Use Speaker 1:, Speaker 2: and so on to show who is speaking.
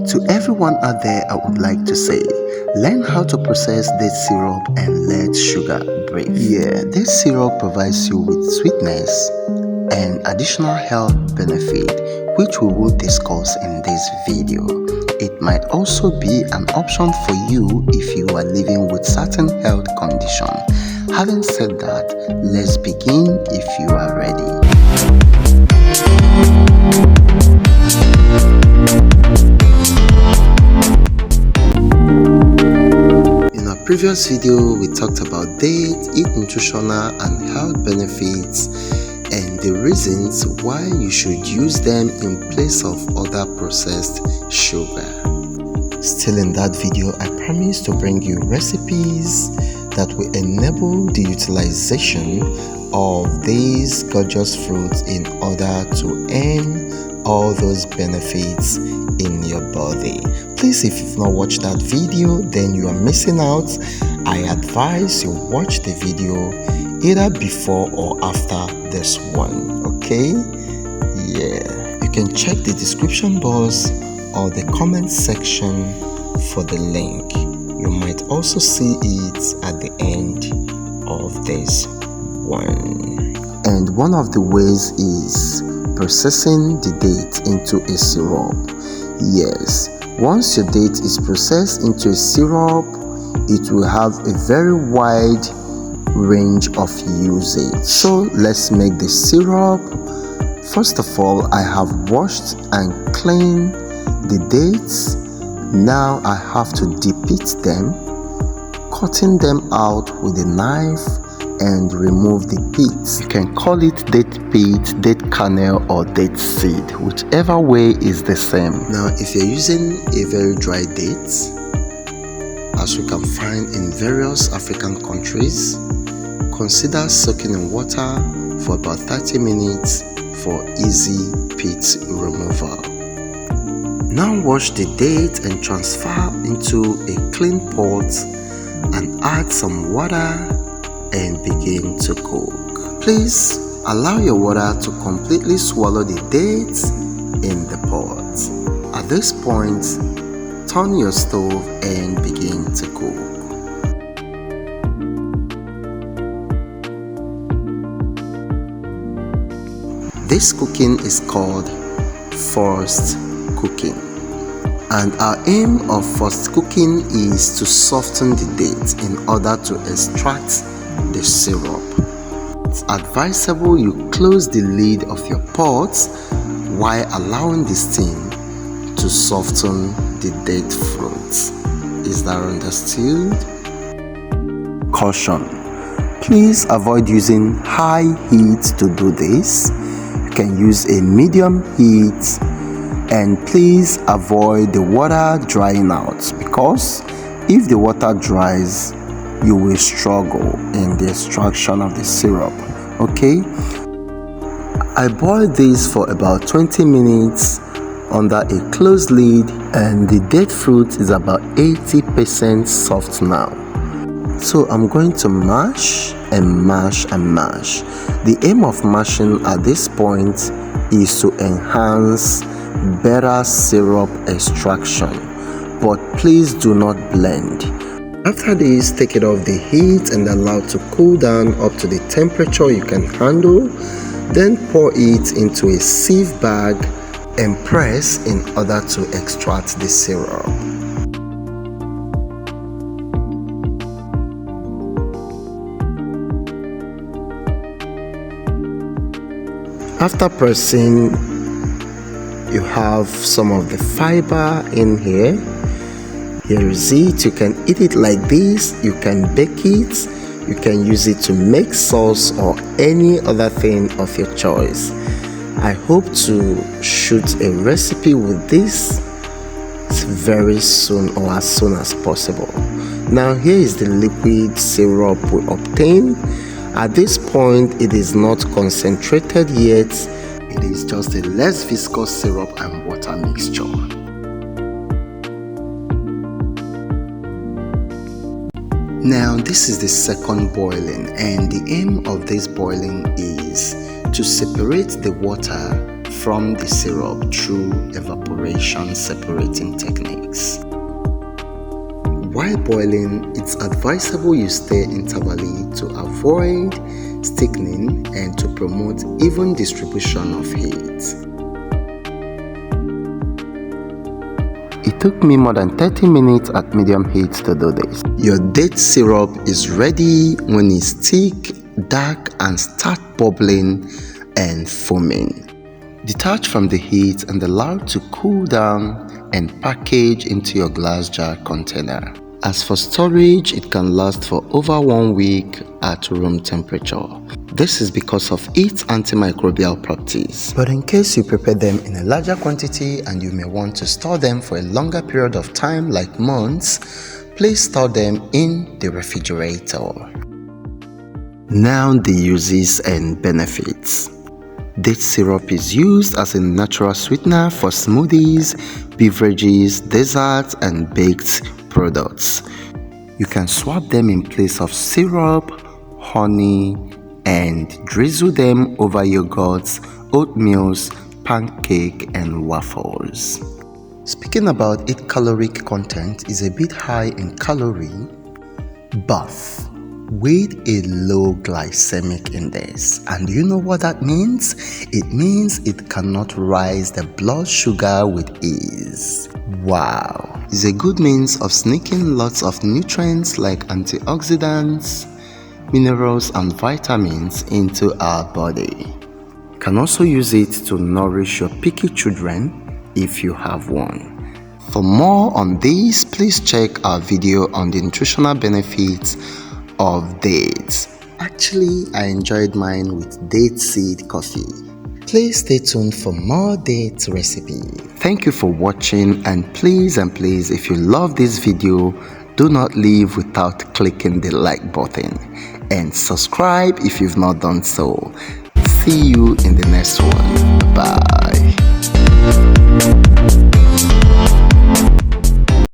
Speaker 1: To everyone out there, I would like to say, learn how to process date syrup and let sugar breathe. Yeah, date syrup provides you with sweetness and additional health benefit, which we will discuss in this video. It might also be an option for you if you are living with certain health condition. Having said that, let's begin if you are ready. In our previous video, we talked about dates, its nutritional and health benefits, and the reasons why you should use them in place of other processed sugar. Still in that video, I promised to bring you recipes that will enable the utilization of these gorgeous fruits in order to earn all those benefits in your body. Please, if you've not watched that video, then you are missing out. I advise you watch the video either before or after this one, okay? Yeah, you can check the description box or the comment section for the link. You might also see it at the end of this one. And one of the ways is processing the date into a syrup. Yes, once your date is processed into a syrup, it will have a very wide range of usage. So let's make the syrup. First of all, I have washed and cleaned the dates. Now I have to depict them, cutting them out with a knife and remove the pits. You can call it date pit, date kernel, or date seed, whichever way is the same. Now if you're using a very dry date, as you can find in various African countries, consider soaking in water for about 30 minutes for easy pit removal. Now wash the date and transfer into a clean pot and add some water and begin to cook. Please allow your water to completely swallow the dates in the pot. At this point, turn your stove and begin to cook. This cooking is called forced cooking, and our aim of forced cooking is to soften the date in order to extract the syrup. It's advisable you close the lid of your pot while allowing the steam to soften the date fruits. Is that understood? Caution: please avoid using high heat to do this. You can use a medium heat, and please avoid the water drying out, because if the water dries, you will struggle in the extraction of the syrup. Okay, I boiled this for about 20 minutes under a closed lid, and the date fruit is about 80% soft now. So I'm going to mash and mash and mash. The aim of mashing at this point is to enhance better syrup extraction, but please do not blend. After this, take it off the heat and allow it to cool down up to the temperature you can handle. Then pour it into a sieve bag and press in order to extract the syrup. After pressing, you have some of the fiber in here. Here is it. You can eat it like this, you can bake it, you can use it to make sauce or any other thing of your choice. I hope to shoot a recipe with this very soon, or as soon as possible. Now here is the liquid syrup we obtained. At this point, it is not concentrated yet. It is just a less viscous syrup and water mixture. Now this is the second boiling, and the aim of this boiling is to separate the water from the syrup through evaporation. preparation separating techniques. While boiling, it's advisable you stir intervally to avoid thickening and to promote even distribution of heat. It took me more than 30 minutes at medium heat to do this. Your date syrup is ready when it's thick, dark and start bubbling and foaming. Detach from the heat and allow it to cool down and package into your glass jar container. As for storage, it can last for over 1 week at room temperature. This is because of its antimicrobial properties. But in case you prepare them in a larger quantity and you may want to store them for a longer period of time like months, please store them in the refrigerator. Now the uses and benefits. Date syrup is used as a natural sweetener for smoothies, beverages, desserts and baked products. You can swap them in place of syrup, honey, and drizzle them over yogurts, oatmeals, pancake and waffles. Speaking about its caloric content, is a bit high in calorie, but with a low glycemic index. And you know what that means? It means it cannot rise the blood sugar with ease. Wow! It's a good means of sneaking lots of nutrients like antioxidants, minerals and vitamins into our body. You can also use it to nourish your picky children if you have one. For more on this, please check our video on the nutritional benefits of dates. Actually, I enjoyed mine with date seed coffee. Please stay tuned for more date recipe. Thank you for watching, and please if you love this video, do not leave without clicking the like button and subscribe if you've not done so. See you in the next one. Bye.